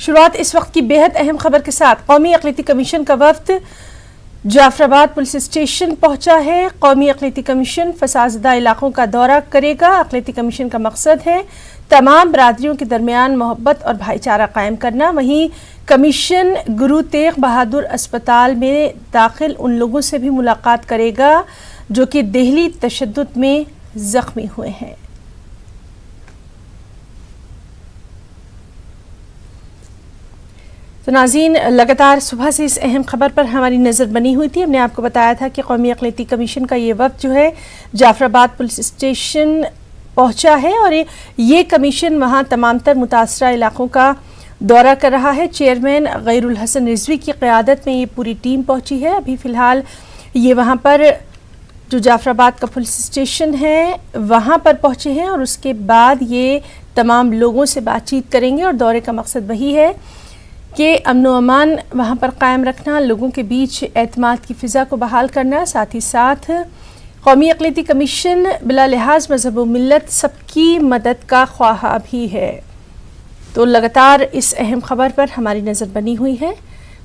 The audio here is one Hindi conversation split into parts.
शुरुआत इस वक्त की बेहद अहम खबर के साथ। कौमी अक़लियती कमीशन का वफ्द जाफराबाद पुलिस स्टेशन पहुंचा है। कौमी अक़लियती कमीशन फसादज़दा इलाकों का दौरा करेगा। अक़लियती कमीशन का मकसद है तमाम बरादरियों के दरमियान मोहब्बत और भाईचारा कायम करना। वहीं कमीशन गुरु तेग बहादुर अस्पताल में दाखिल उन लोगों से भी मुलाकात करेगा जो कि दिल्ली तशद्दुद में जख्मी हुए हैं। तो नाज़रीन, लगातार सुबह से इस अहम खबर पर हमारी नज़र बनी हुई थी। हमने आपको बताया था कि कौमी अक़लियती कमीशन का ये वफ़द जो है जाफराबाद पुलिस स्टेशन पहुंचा है और ये कमीशन वहां तमाम तर मुतासरा इलाकों का दौरा कर रहा है। चेयरमैन गैरुल हसन रिजवी की क़यादत में ये पूरी टीम पहुंची है। अभी फ़िलहाल ये वहाँ पर जो जाफराबाद का पुलिस स्टेशन है वहाँ पर पहुँचे हैं और उसके बाद ये तमाम लोगों से बातचीत करेंगे और दौरे का मकसद वही है कि अमन व अमान वहाँ पर कायम रखना, लोगों के बीच एतमाद की फ़िज़ा को बहाल करना। साथ ही साथ कौमी अक़लियती कमीशन बिला लिहाज मज़हब व मिल्लत सबकी मदद का ख्वाहा भी है। तो लगातार इस अहम खबर पर हमारी नज़र बनी हुई है।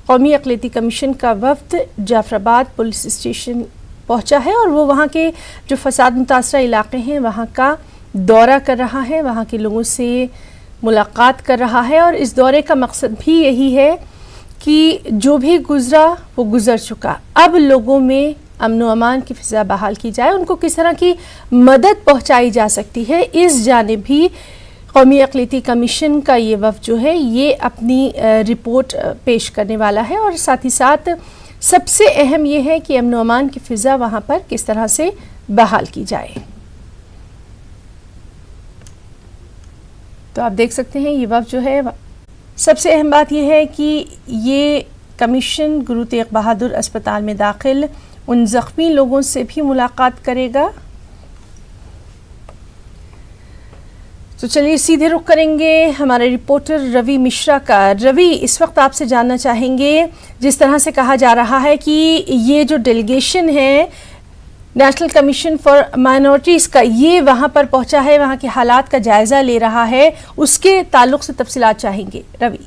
कौमी अक़लियती कमीशन का वफ़द जाफराबाद पुलिस स्टेशन पहुँचा है और वो वहाँ के जो फसाद मुतासरा इलाक़े हैं वहाँ का दौरा कर रहा है, वहाँ के लोगों से मुलाकात कर रहा है। और इस दौरे का मकसद भी यही है कि जो भी गुज़रा वो गुज़र चुका, अब लोगों में अमन व अमान की फ़िज़ा बहाल की जाए, उनको किस तरह की मदद पहुंचाई जा सकती है, इस जानिब भी कौमी अक़लियती कमीशन का ये वफ़द जो है ये अपनी रिपोर्ट पेश करने वाला है। और साथ ही साथ सबसे अहम ये है कि अमन व अमान की फ़िज़ा वहाँ पर किस तरह से बहाल की जाए। तो आप देख सकते हैं ये वफ़द जो है, सबसे अहम बात यह है कि ये कमीशन गुरु तेग बहादुर अस्पताल में दाखिल उन ज़ख्मी लोगों से भी मुलाकात करेगा। तो चलिए सीधे रुख करेंगे हमारे रिपोर्टर रवि मिश्रा का। रवि, इस वक्त आपसे जानना चाहेंगे, जिस तरह से कहा जा रहा है कि ये जो डेलीगेशन है नेशनल कमीशन फॉर माइनॉरिटीज़ का, ये वहाँ पर पहुँचा है, वहाँ के हालात का जायज़ा ले रहा है, उसके ताल्लुक़ से तफसीलात चाहेंगे रवि।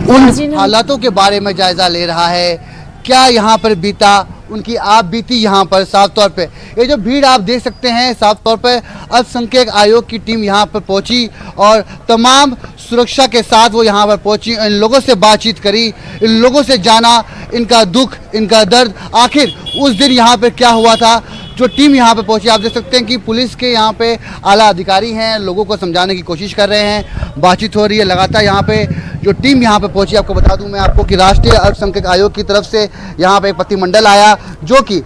उन हालातों के बारे में जायजा ले रहा है, क्या यहाँ पर बीता, उनकी आप बीती यहाँ पर। साफ तौर पे ये जो भीड़ आप देख सकते हैं, साफ तौर पे अल्पसंख्यक आयोग की टीम यहाँ पर पहुँची और तमाम सुरक्षा के साथ वो यहाँ पर पहुँची, इन लोगों से बातचीत करी, इन लोगों से जाना इनका दुख, इनका दर्द, आखिर उस दिन यहाँ पर क्या हुआ था। जो टीम यहाँ पे पहुंची, आप देख सकते हैं कि पुलिस के यहाँ पे आला अधिकारी हैं, लोगों को समझाने की कोशिश कर रहे हैं, बातचीत हो रही है लगातार। यहाँ पे जो टीम यहाँ पे पहुंची, आपको बता दूं मैं आपको कि राष्ट्रीय अल्पसंख्यक आयोग की तरफ से यहाँ पे एक प्रतिनिधिमंडल आया जो कि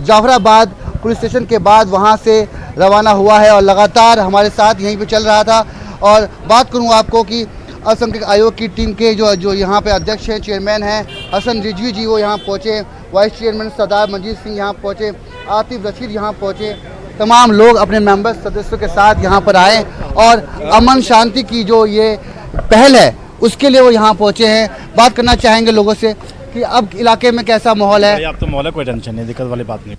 जाफराबाद पुलिस स्टेशन के बाद वहाँ से रवाना हुआ है और लगातार हमारे साथ यहीं पर चल रहा था। और बात करूँ आपको कि अल्पसंख्यक आयोग की टीम के जो यहाँ पे अध्यक्ष हैं, चेयरमैन हैं हसन रिजवी जी, वो यहाँ पहुँचे, वाइस चेयरमैन सरदार मंजीत सिंह यहाँ पहुँचे, आतिफ रशीद यहाँ पहुँचे, तमाम लोग अपने मेंबर्स सदस्यों के साथ यहाँ पर आए और अमन शांति की जो ये पहल है उसके लिए वो यहाँ पहुँचे हैं। बात करना चाहेंगे लोगों से कि अब इलाके में कैसा माहौल है। अब तो माहौल है, कोई टेंशन नहीं, दिक्कत वाली बात नहीं।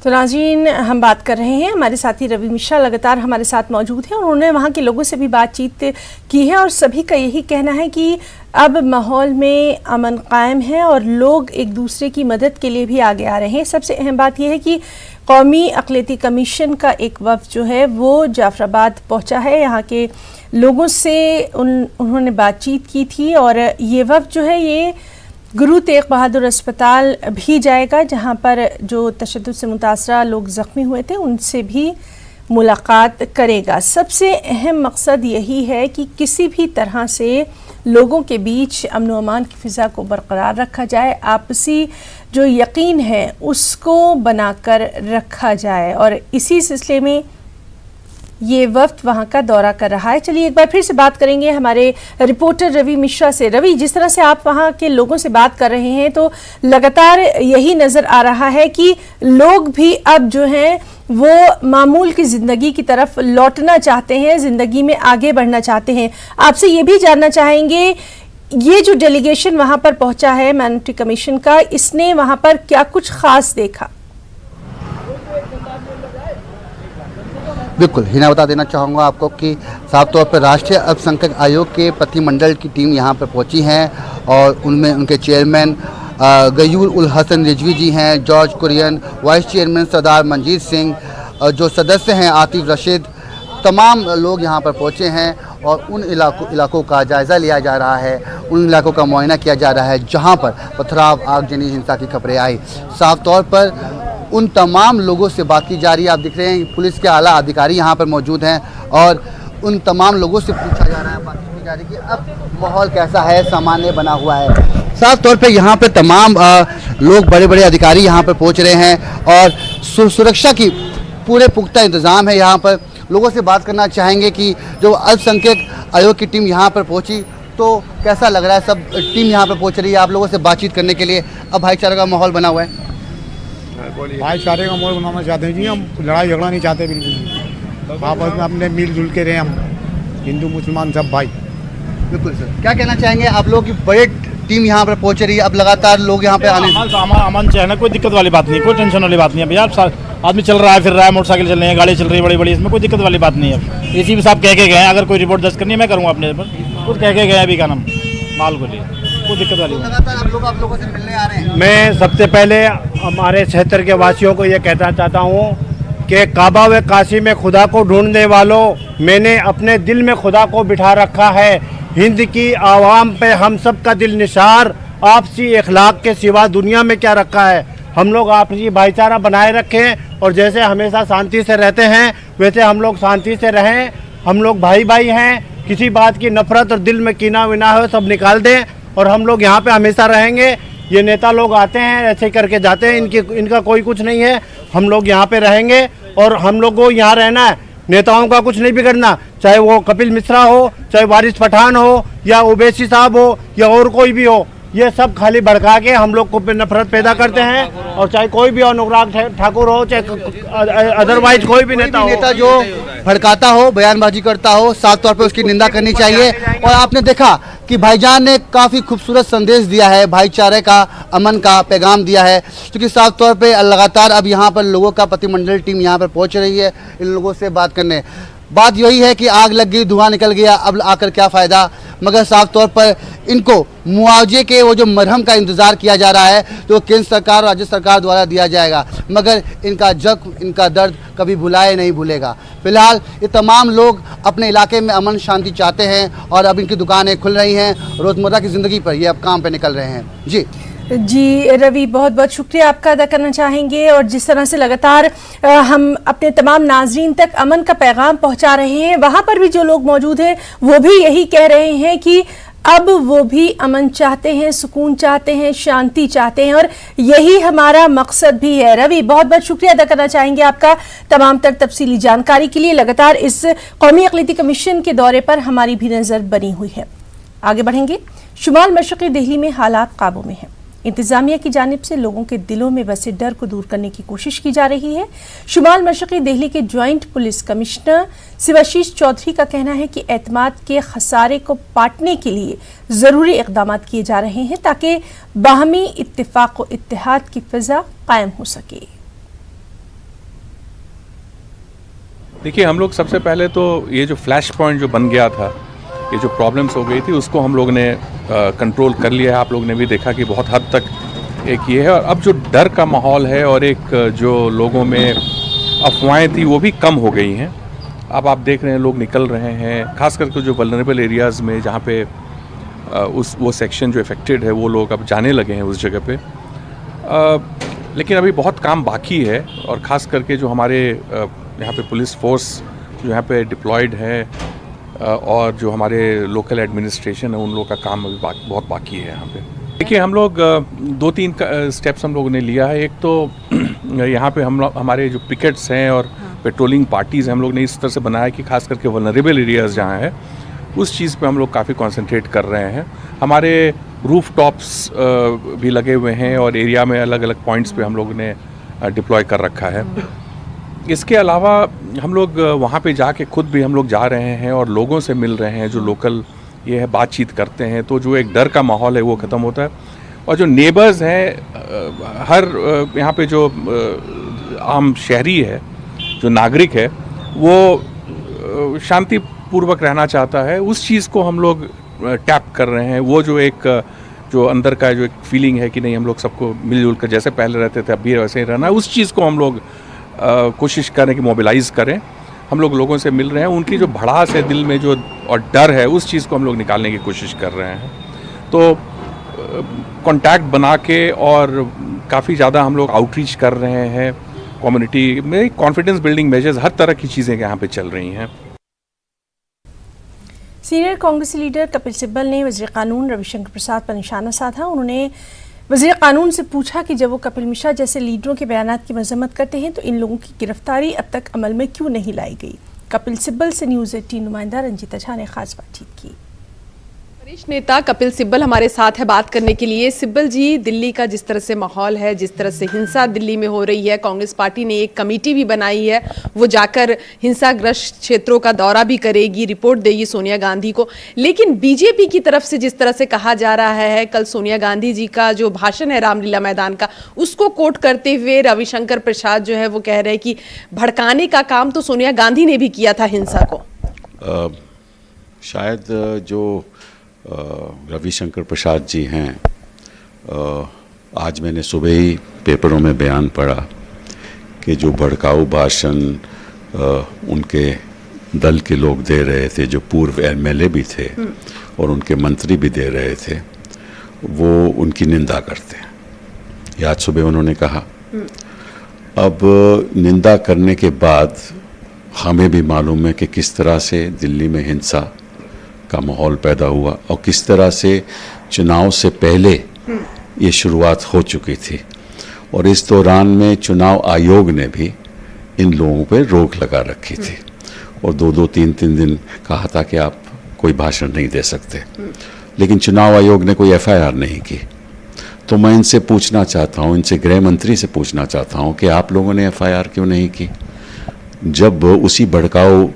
तो नाज़रीन, हम बात कर रहे हैं, हमारे साथी रवि मिश्रा लगातार हमारे साथ मौजूद हैं और उन्होंने वहाँ के लोगों से भी बातचीत की है और सभी का यही कहना है कि अब माहौल में अमन कायम है और लोग एक दूसरे की मदद के लिए भी आगे आ रहे हैं। सबसे अहम बात यह है कि कौमी अक़लियती कमीशन का एक वफ़द जो है वो जाफराबाद पहुँचा है, यहाँ के लोगों से उन्होंने बातचीत की थी और ये वफ़द जो है ये गुरु तेग बहादुर अस्पताल भी जाएगा, जहां पर जो तशद्दुद से मुतासरा लोग ज़ख्मी हुए थे उनसे भी मुलाकात करेगा। सबसे अहम मकसद यही है कि किसी भी तरह से लोगों के बीच अमन व अमान की फ़िज़ा को बरकरार रखा जाए, आपसी जो यकीन है उसको बनाकर रखा जाए और इसी सिलसिले में ये वक्त वहाँ का दौरा कर रहा है। चलिए एक बार फिर से बात करेंगे हमारे रिपोर्टर रवि मिश्रा से। रवि, जिस तरह से आप वहाँ के लोगों से बात कर रहे हैं तो लगातार यही नज़र आ रहा है कि लोग भी अब जो हैं वो मामूल की ज़िंदगी की तरफ लौटना चाहते हैं, ज़िंदगी में आगे बढ़ना चाहते हैं। आपसे ये भी जानना चाहेंगे, ये जो डेलीगेशन वहाँ पर पहुँचा है माइनॉरिटी कमीशन का, इसने वहाँ पर क्या कुछ ख़ास देखा? बिल्कुल हिना, बता देना चाहूँगा आपको कि साफ तौर पर राष्ट्रीय अल्पसंख्यक आयोग के प्रतिनिधिमंडल की टीम यहाँ पर पहुँची है और उनमें उनके चेयरमैन गयूर उल हसन रिजवी जी हैं, जॉर्ज कुरियन, वाइस चेयरमैन सरदार मंजीत सिंह, जो सदस्य हैं आतिफ रशीद, तमाम लोग यहाँ पर पहुँचे हैं और उन इलाकों का जायज़ा लिया जा रहा है, उन इलाकों का मुआयना किया जा रहा है जहाँ पर पथराव, आगजनी, हिंसा की खबरें आई। साफ तौर पर उन तमाम लोगों से बात की जा रही है। आप दिख रहे हैं पुलिस के आला अधिकारी यहाँ पर मौजूद हैं और उन तमाम लोगों से पूछा जा रहा है, बात की जा रही है कि अब माहौल कैसा है, सामान्य बना हुआ है। साफ तौर पे यहाँ पे तमाम लोग, बड़े बड़े अधिकारी यहाँ पर पहुँच रहे हैं और सुरक्षा की पूरे पुख्ता इंतज़ाम है। यहाँ पर लोगों से बात करना चाहेंगे कि जो अल्पसंख्यक आयोग की टीम यहाँ पर पहुँची तो कैसा लग रहा है, सब टीम यहाँ पर पहुँच रही है आप लोगों से बातचीत करने के लिए, अब भाईचारा का माहौल बना हुआ है। भाईचारे का माहौल बनाना चाहते हैं जी, हम लड़ाई झगड़ा नहीं चाहते, बिल्कुल आपस में अपने मिलजुल के रहे, हम हिंदू मुसलमान सब भाई। बिल्कुल सर, क्या कहना चाहेंगे आप लोगों की बड़ी टीम यहाँ पर पहुँच रही है, अब लगातार लोग यहाँ पे आने, अमन चाहे, कोई दिक्कत वाली बात नहीं, कोई टेंशन वाली बात नहीं है भैया। आदमी चल रहा है, फिर रहा है, मोटरसाइकिल चल रही है, गाड़ी चल रही है बड़ी बड़ी, इसमें कोई दिक्कत वाली बात नहीं है। इसी भी साहब कह के गए हैं, अगर कोई रिपोर्ट दर्ज करनी है मैं करूँगा अपने पर, खुद कह के गए अभी का नाम माल को लिए, कोई दिक्कत वाली बात। लगातार आप लोगों से मिलने आ रहे हैं। मैं सबसे पहले हमारे क्षेत्र के वासियों को ये कहना चाहता हूँ कि काबा व काशी में खुदा को ढूंढने वालों, मैंने अपने दिल में खुदा को बिठा रखा है। हिंद की आवाम पे हम सब का दिल निसार, आपसी अखलाक के सिवा दुनिया में क्या रखा है। हम लोग आपसी भाईचारा बनाए रखें और जैसे हमेशा शांति से रहते हैं वैसे हम लोग शांति से रहें। हम लोग भाई भाई हैं, किसी बात की नफरत और दिल में कीना विना हो सब निकाल दें और हम लोग यहाँ पे हमेशा रहेंगे। ये नेता लोग आते हैं ऐसे करके जाते हैं, इनका कोई कुछ नहीं है। हम लोग यहाँ पे रहेंगे और हम लोग को यहाँ रहना है, नेताओं का कुछ नहीं बिगड़ना, चाहे वो कपिल मिश्रा हो, चाहे वारिस पठान हो या ओवैसी साहब हो या और कोई भी हो। ये सब खाली भड़का के हम लोग को नफरत पैदा करते हैं और चाहे कोई भी अनुराग ठाकुर हो, चाहे अदरवाइज कोई भी नेता जो भड़काता हो, बयानबाजी करता हो, साफ तौर पे उसकी निंदा करनी चाहिए। और आपने देखा कि भाईजान ने काफ़ी खूबसूरत संदेश दिया है, भाईचारे का, अमन का पैगाम दिया है, क्योंकि साफ तौर पे लगातार अब यहाँ पर लोगों का प्रतिनिधिमंडल टीम यहाँ पर पहुँच रही है इन लोगों से बात करने। बात यही है कि आग लग गई, धुआं निकल गया, अब आकर क्या फ़ायदा। मगर साफ तौर पर इनको मुआवजे के वो जो मरहम का इंतज़ार किया जा रहा है तो केंद्र सरकार, राज्य सरकार द्वारा दिया जाएगा, मगर इनका जख्म, इनका दर्द कभी भुलाए नहीं भूलेगा। फिलहाल ये तमाम लोग अपने इलाके में अमन शांति चाहते हैं और अब इनकी दुकानें खुल रही हैं, रोज़मर्रा की ज़िंदगी पर ये अब काम पे निकल रहे हैं। जी रवि, बहुत बहुत शुक्रिया आपका अदा करना चाहेंगे। और जिस तरह से लगातार हम अपने तमाम नाजरीन तक अमन का पैगाम पहुंचा रहे हैं, वहां पर भी जो लोग मौजूद हैं वो भी यही कह रहे हैं कि अब वो भी अमन चाहते हैं, सुकून चाहते हैं, शांति चाहते हैं और यही हमारा मकसद भी है। रवि, बहुत बहुत शुक्रिया अदा करना चाहेंगे आपका तमाम तर तफसीली जानकारी के लिए। लगातार इस कौमी अक़लियती कमीशन के दौरे पर हमारी भी नज़र बनी हुई है। आगे बढ़ेंगे। शुमाल मशरक़ी दिल्ली में हालात काबू में हैं। इंतजामिया की जानिब से लोगों के दिलों में बसे डर को दूर करने की कोशिश की जा रही है। शुमाल मशरक़ी दिल्ली के joint police commissioner Shivashish Chaudhary का कहना है कि एतमाद के खसारे को पाटने के लिए ज़रूरी इक़दाम किए जा रहे हैं ताकि बाहमी इत्तिफ़ाक़ व इत्तेहाद की फ़िज़ा कायम हो सके। देखिए, हम लोग सबसे पहले तो ये जो फ्लैश पॉइंट जो बन गया था, ये जो प्रॉब्लम्स हो गई थी, उसको हम लोग ने कंट्रोल कर लिया है। आप लोग ने भी देखा कि बहुत हद तक एक ये है, और अब जो डर का माहौल है और एक जो लोगों में अफवाहें थी वो भी कम हो गई हैं। अब आप देख रहे हैं लोग निकल रहे हैं, खास करके जो वल्नरेबल एरियाज़ में जहाँ पे वो सेक्शन जो इफ़ेक्टेड है वो लोग अब जाने लगे हैं उस जगह पे। लेकिन अभी बहुत काम बाकी है और ख़ास करके जो हमारे यहाँ पे पुलिस फोर्स जो यहाँ पे डिप्लॉयड है और जो हमारे लोकल एडमिनिस्ट्रेशन है, उन लोगों का काम अभी बहुत बाकी है यहाँ पे। देखिए, हम लोग 2-3 स्टेप्स हम लोगों ने लिया है। एक तो यहाँ पे हमारे जो पिकेट्स हैं और पेट्रोलिंग पार्टीज़ हैं, हम लोग ने इस तरह से बनाया कि खास करके वल्नरेबल एरियाज़ जहाँ है उस चीज़ पे हम लोग काफ़ी कंसंट्रेट कर रहे हैं। हमारे रूफ टॉप्स भी लगे हुए हैं और एरिया में अलग अलग पॉइंट्स पे हम लोगों ने डिप्लॉय कर रखा है। इसके अलावा हम लोग वहाँ पे जाके खुद भी हम लोग जा रहे हैं और लोगों से मिल रहे हैं जो लोकल ये है, बातचीत करते हैं, तो जो एक डर का माहौल है वो ख़त्म होता है। और जो नेबर्स हैं, हर यहाँ पे जो आम शहरी है, जो नागरिक है, वो शांतिपूर्वक रहना चाहता है, उस चीज़ को हम लोग टैप कर रहे हैं। वो जो एक जो अंदर का जो एक फीलिंग है कि नहीं, हम लोग सबको मिलजुल कर जैसे पहले रहते थे अब भी वैसे ही रहना, उस चीज़ को हम लोग कोशिश करें कि मोबिलाइज करें। हम लोग लोगों से मिल रहे हैं, उनकी जो भड़ास है दिल में जो और डर है, उस चीज़ को हम लोग निकालने की कोशिश कर रहे हैं। तो कांटेक्ट बना के और काफ़ी ज़्यादा हम लोग आउटरीच कर रहे हैं कम्युनिटी में, कॉन्फिडेंस बिल्डिंग मेजर्स, हर तरह की चीज़ें यहाँ पे चल रही हैं। सीनियर कांग्रेसी लीडर कपिल सिब्बल ने वज़ीर कानून रविशंकर प्रसाद पर निशाना साधा। उन्होंने वज़ीर कानून से पूछा कि जब वो कपिल मिश्रा जैसे लीडरों के बयानात की मजम्मत करते हैं तो इन लोगों की गिरफ्तारी अब तक अमल में क्यों नहीं लाई गई। कपिल सिब्बल से न्यूज़ 18 नुमाइंदा रंजीता झा ने खास बातचीत की। वरिष्ठ नेता कपिल सिब्बल हमारे साथ है बात करने के लिए। सिब्बल जी, दिल्ली का जिस तरह से माहौल है, जिस तरह से हिंसा दिल्ली में हो रही है, कांग्रेस पार्टी ने एक कमेटी भी बनाई है, वो जाकर हिंसाग्रस्त क्षेत्रों का दौरा भी करेगी, रिपोर्ट देगी सोनिया गांधी को। लेकिन बीजेपी की तरफ से जिस तरह से कहा जा रहा है, कल सोनिया गांधी जी का जो भाषण है रामलीला मैदान का, उसको कोट करते हुए रविशंकर प्रसाद जो है वो कह रहे हैं कि भड़काने का काम तो सोनिया गांधी ने भी किया था हिंसा को। शायद जो रविशंकर प्रसाद जी हैं, आज मैंने सुबह ही पेपरों में बयान पढ़ा कि जो भड़काऊ भाषण उनके दल के लोग दे रहे थे, जो पूर्व एमएलए भी थे और उनके मंत्री भी दे रहे थे, वो उनकी निंदा करते हैं। ये आज सुबह उन्होंने कहा। अब निंदा करने के बाद हमें भी मालूम है कि किस तरह से दिल्ली में हिंसा का माहौल पैदा हुआ और किस तरह से चुनाव से पहले ये शुरुआत हो चुकी थी। और इस दौरान में चुनाव आयोग ने भी इन लोगों पे रोक लगा रखी थी और 2-2, 3-3 दिन कहा था कि आप कोई भाषण नहीं दे सकते, लेकिन चुनाव आयोग ने कोई एफआईआर नहीं की। तो मैं इनसे पूछना चाहता हूँ, इनसे गृह मंत्री से पूछना चाहता हूँ कि आप लोगों ने एफआईआर क्यों नहीं की? जब उसी भड़काऊ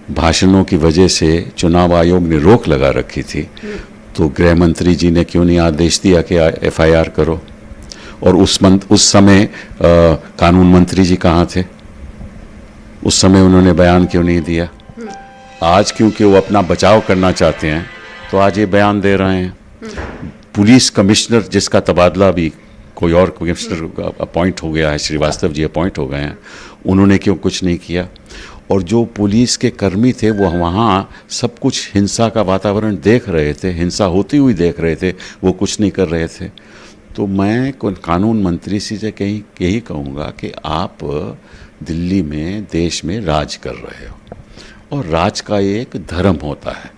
भाषणों की वजह से चुनाव आयोग ने रोक लगा रखी थी, तो गृह मंत्री जी ने क्यों नहीं आदेश दिया कि एफआईआर करो? और उस समय कानून मंत्री जी कहाँ थे? उस समय उन्होंने बयान क्यों नहीं दिया? आज क्योंकि वो अपना बचाव करना चाहते हैं तो आज ये बयान दे रहे हैं। पुलिस कमिश्नर जिसका तबादला भी कोई और कमिश्नर अपॉइंट हो गया है, श्रीवास्तव जी अपॉइंट हो गए हैं, उन्होंने क्यों कुछ नहीं किया? और जो पुलिस के कर्मी थे वो वहाँ सब कुछ हिंसा का वातावरण देख रहे थे, हिंसा होती हुई देख रहे थे, वो कुछ नहीं कर रहे थे। तो मैं कानून मंत्री से यही कहूँगा कि आप दिल्ली में, देश में राज कर रहे हो और राज का एक धर्म होता है।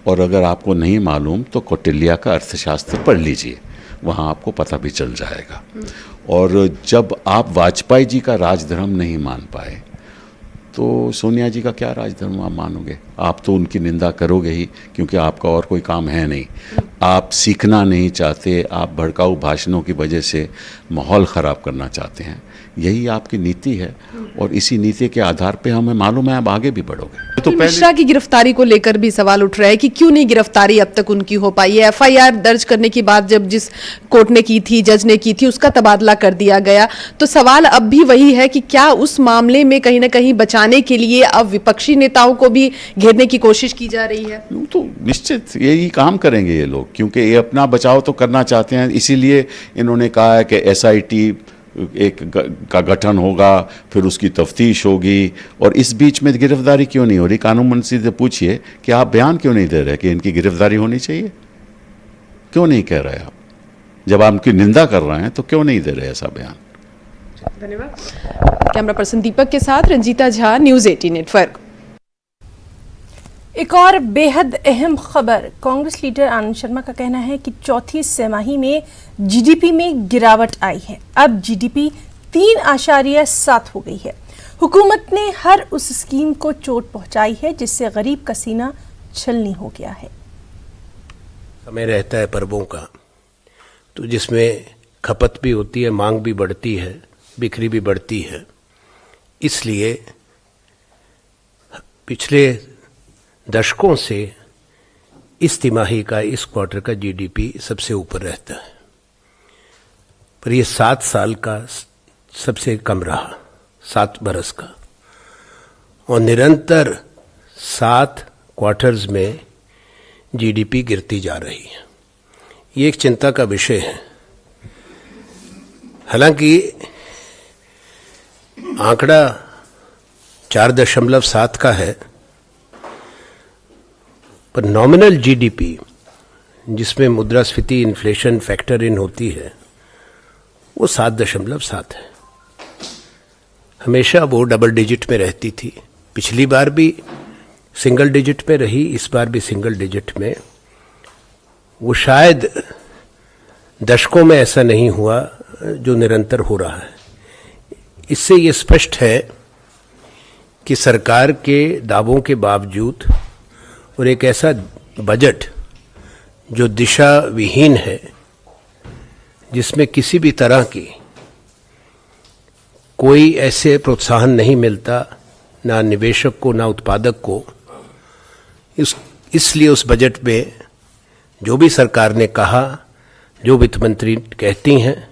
और अगर आपको नहीं मालूम तो कौटिल्य का अर्थशास्त्र पढ़ लीजिए, वहाँ आपको पता भी चल जाएगा। और जब आप वाजपेयी जी का राजधर्म नहीं मान पाए तो सोनिया जी का क्या राजधर्म आप मानोगे? आप तो उनकी निंदा करोगे ही, क्योंकि आपका और कोई काम है नहीं। आप सीखना नहीं चाहते, आप भड़काऊ भाषणों की वजह से माहौल ख़राब करना चाहते हैं। यही आपकी नीति है और इसी नीति के आधार पे हमें मालूम है आप आगे भी बढ़ोगे। तो मिश्रा की गिरफ्तारी को लेकर भी सवाल उठ रहा है कि क्यों नहीं गिरफ्तारी अब तक उनकी हो पाई है। एफआईआर दर्ज करने की बात जब जिस कोर्ट ने की थी, जज ने की थी, उसका तबादला कर दिया गया। तो सवाल अब भी वही है कि क्या उस मामले में कहीं ना कहीं बचाने के लिए अब विपक्षी नेताओं को भी घेरने की कोशिश की जा रही है? तो निश्चित यही काम करेंगे ये लोग, क्योंकि ये अपना बचाव तो करना चाहते हैं। इसीलिए इन्होंने कहा है कि एसआईटी एक का गठन होगा, फिर उसकी तफ्तीश होगी। और इस बीच में गिरफ्तारी क्यों नहीं हो रही? कानून मंत्री से पूछिए कि आप बयान क्यों नहीं दे रहे कि इनकी गिरफ्तारी होनी चाहिए? क्यों नहीं कह रहे आप? जब आप उनकी निंदा कर रहे हैं तो क्यों नहीं दे रहे ऐसा बयान? धन्यवाद। कैमरा पर्सन दीपक के साथ रंजीता झा, न्यूज़ 18 नेटवर्क। एक और बेहद अहम खबर, कांग्रेस लीडर आनंद शर्मा का कहना है कि चौथी तिमाही में जीडीपी में गिरावट आई है। अब जीडीपी 3.7 हो गई है। हुकूमत ने हर उस स्कीम को चोट पहुंचाई है जिससे गरीब का सीना छलनी हो गया है। समय रहता है परबों का, तो जिसमें खपत भी होती है, मांग भी बढ़ती है, बिक्री भी बढ़ती है। इसलिए पिछले दशकों से इस तिमाही का, इस क्वार्टर का जीडीपी सबसे ऊपर रहता है, पर ये 7 साल का सबसे कम रहा, 7 बरस का, और निरंतर 7 क्वार्टर्स में जीडीपी गिरती जा रही है। ये एक चिंता का विषय है। हालांकि आंकड़ा 4.7 का है, पर नॉमिनल जीडीपी जिसमें मुद्रास्फीति, इन्फ्लेशन फैक्टर इन होती है, वो 7.7 है। हमेशा वो डबल डिजिट में रहती थी। पिछली बार भी सिंगल डिजिट में रही, इस बार भी सिंगल डिजिट में। वो शायद दशकों में ऐसा नहीं हुआ जो निरंतर हो रहा है। इससे ये स्पष्ट है कि सरकार के दावों के बावजूद और एक ऐसा बजट जो दिशा विहीन है, जिसमें किसी भी तरह की कोई ऐसे प्रोत्साहन नहीं मिलता, ना निवेशक को ना उत्पादक को, इसलिए उस बजट में जो भी सरकार ने कहा, जो वित्त मंत्री कहती हैं,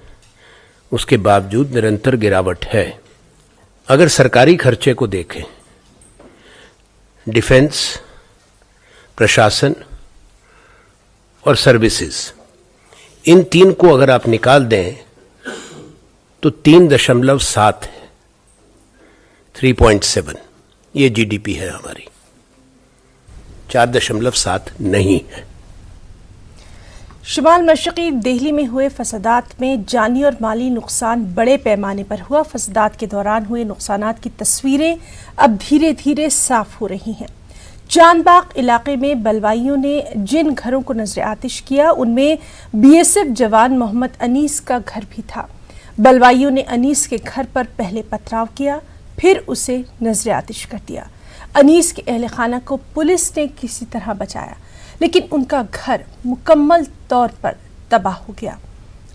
उसके बावजूद निरंतर गिरावट है। अगर सरकारी खर्चे को देखें, डिफेंस, प्रशासन और सर्विसेज, इन 3 को अगर आप निकाल दें तो 3.7 है, 3.7 ये जीडीपी है हमारी, 4.7 नहीं है। शुमाल मशरक़ी दिल्ली में हुए फसादात में जानी और माली नुकसान बड़े पैमाने पर हुआ। फसादात के दौरान हुए नुकसानात की तस्वीरें अब धीरे धीरे साफ हो रही हैं। चांदबाग इलाके में बलवाइयों ने जिन घरों को नजर आतिश किया, उनमें बीएसएफ जवान मोहम्मद अनीस का घर भी था। बलवाइयों ने अनीस के घर पर पहले पथराव किया, फिर उसे नजर आतिश कर दिया। अनीस के अहले खाना को पुलिस ने किसी तरह बचाया, लेकिन उनका घर मुकम्मल तौर पर तबाह हो गया।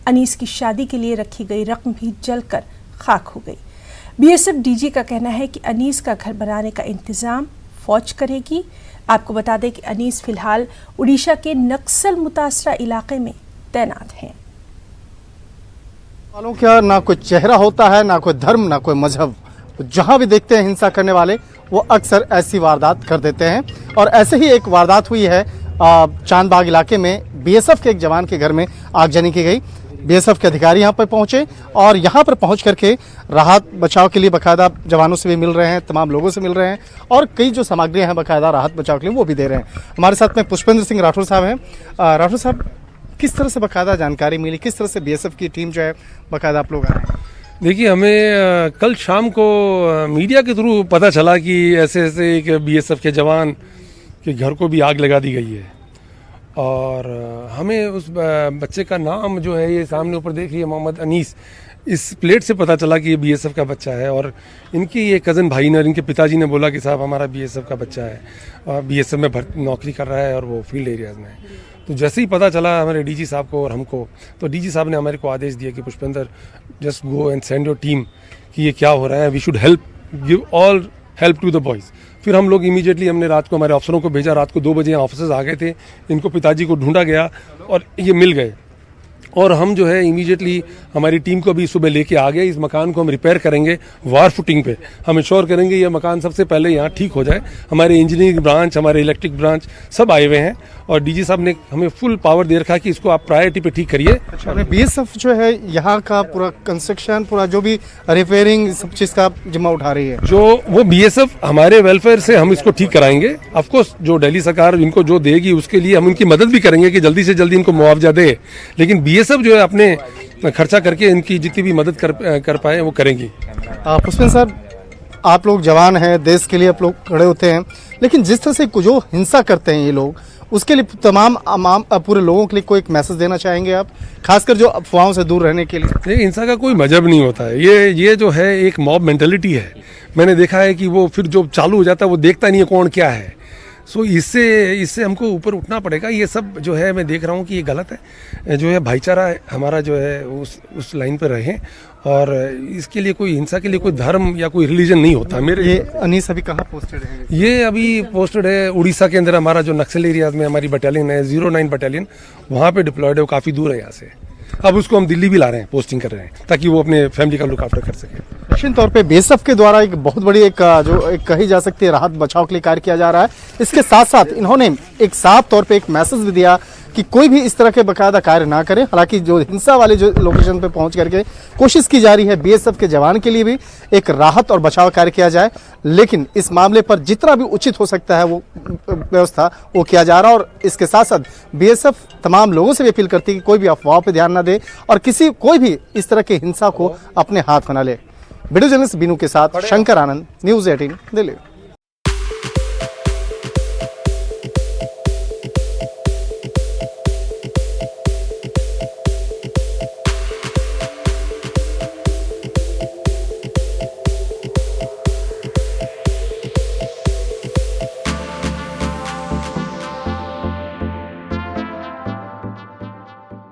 अनीस की शादी के लिए रखी गई रकम भी जलकर खाक हो गई। बीएसएफ डीजी का कहना है कि अनीस का घर बनाने का इंतजाम फौज करेगी। आपको बता दें कि अनीस फिलहाल उड़ीसा के नक्सल मुतासरा इलाके में तैनात हैं। वालों का ना कोई चेहरा होता है, ना कोई धर्म, ना कोई मजहब। जहां भी देखते हैं हिंसा करने वाले, वो अक्सर ऐसी वारदात कर देते हैं। और ऐसे ही एक वारदात हुई है चांदबाग इलाके में। बीएसएफ के एक जवान के घर में आगजनी की गई। बीएसएफ के अधिकारी यहां पर पहुंचे और यहां पर पहुंच करके राहत बचाव के लिए बाकायदा जवानों से भी मिल रहे हैं, तमाम लोगों से मिल रहे हैं, और कई जो सामग्रियां हैं बाकायदा राहत बचाव के लिए वो भी दे रहे हैं। हमारे साथ में पुष्पेंद्र सिंह राठौर साहब हैं। राठौर साहब, किस तरह से बाकायदा जानकारी मिली, किस तरह से बीएसएफ की टीम जो है बाकायदा आप लोग आए? देखिए, हमें कल शाम को मीडिया के थ्रू पता चला कि ऐसे ऐसे एक बीएसएफ के जवान के घर को भी आग लगा दी गई है। और हमें उस बच्चे का नाम जो है, ये सामने ऊपर देख रही है, मोहम्मद अनीस, इस प्लेट से पता चला कि ये बीएसएफ का बच्चा है। और इनकी ये कज़न भाई ने और इनके पिताजी ने बोला कि साहब हमारा बीएसएफ का बच्चा है और बीएसएफ में नौकरी कर रहा है और वो फील्ड एरियाज़ में है। तो जैसे ही पता चला हमारे डीजी साहब को और हमको, तो डीजी साहब ने हमारे को आदेश दिया कि Pushpendra, just go and send your team कि ये क्या हो रहा है, we should help, give all help to the boys. फिर हम लोग इमीडिएटली, हमने रात को हमारे अफसरों को भेजा, रात को 2 बजे ऑफिसर्स आ गए थे, इनको पिताजी को ढूंढा गया और ये मिल गए। और हम जो है इमीडिएटली हमारी टीम को भी सुबह लेके आ गए। इस मकान को हम रिपेयर करेंगे वार फुटिंग पे, हम इंश्योर करेंगे ये मकान सबसे पहले यहाँ ठीक हो जाए। हमारे इंजीनियरिंग ब्रांच, हमारे इलेक्ट्रिक ब्रांच सब आए हुए हैं और डीजी साहब ने हमें फुल पावर दे रखा कि इसको आप प्रायोरिटी पे ठीक करिए। अच्छा, बीएसएफ जो है यहाँ का पूरा कंस्ट्रक्शन, पूरा जो भी रिपेयरिंग, सब चीज़ का जिम्मा उठा रही है? जो वो बीएसएफ हमारे वेलफेयर से हम इसको ठीक कराएंगे। ऑफकोर्स जो दिल्ली सरकार इनको जो देगी उसके लिए हम उनकी मदद भी करेंगे कि जल्दी से जल्दी इनको मुआवजा दे, लेकिन बीएसएफ जो है अपने खर्चा करके इनकी जितनी भी मदद कर पाए वो करेंगी। पुष्पेंद्र साहब, आप लोग जवान हैं, देश के लिए आप लोग खड़े होते हैं, लेकिन जिस तरह से जो हिंसा करते हैं ये लोग, उसके लिए तमाम पूरे लोगों के लिए कोई एक मैसेज देना चाहेंगे आप, खासकर जो अफवाहों से दूर रहने के लिए? ये हिंसा का कोई मजहब नहीं होता है। ये जो है एक मॉब मेंटालिटी है। मैंने देखा है कि वो फिर जो चालू हो जाता है वो देखता नहीं है कौन क्या है। सो इससे हमको ऊपर उठना पड़ेगा। ये सब जो है मैं देख रहा हूँ कि ये गलत है, जो है भाईचारा हमारा जो है उस लाइन पर रहे, और इसके लिए कोई हिंसा के लिए कोई धर्म या कोई रिलीजन नहीं होता। मेरे ये अनीस अभी कहाँ पोस्टेड है? ये अभी पोस्टेड है उड़ीसा के अंदर, हमारा जो नक्सल एरियाज में हमारी बटालियन है 09 बटालियन, वहाँ पे डिप्लॉयड है, वो काफ़ी दूर है यहाँ से। अब उसको हम दिल्ली भी ला रहे हैं, पोस्टिंग कर रहे हैं, ताकि वो अपने फैमिली का लुक आफ्टर कर सके। निश्चित तौर पे बीएसएफ के द्वारा एक बहुत बड़ी एक कही जा सकती है राहत बचाव के लिए कार्य किया जा रहा है। इसके साथ साथ इन्होंने एक साफ तौर पे एक मैसेज भी दिया कि कोई भी इस तरह के बकायदा कार्य ना करे। हालांकि जो हिंसा वाले जो लोकेशन पे पहुंच करके कोशिश की जा रही है बीएसएफ के जवान के लिए भी एक राहत और बचाव कार्य किया जाए, लेकिन इस मामले पर जितना भी उचित हो सकता है वो व्यवस्था वो किया जा रहा है। और इसके साथ साथ बीएसएफ तमाम लोगों से भी अपील करती है कि कोई भी अफवाह पर ध्यान न दे और कोई भी इस तरह के हिंसा को अपने हाथ में न ले। वीडियो जर्नलिस्ट बीनू के साथ शंकर आनंद, न्यूज़ 18 दिल्ली।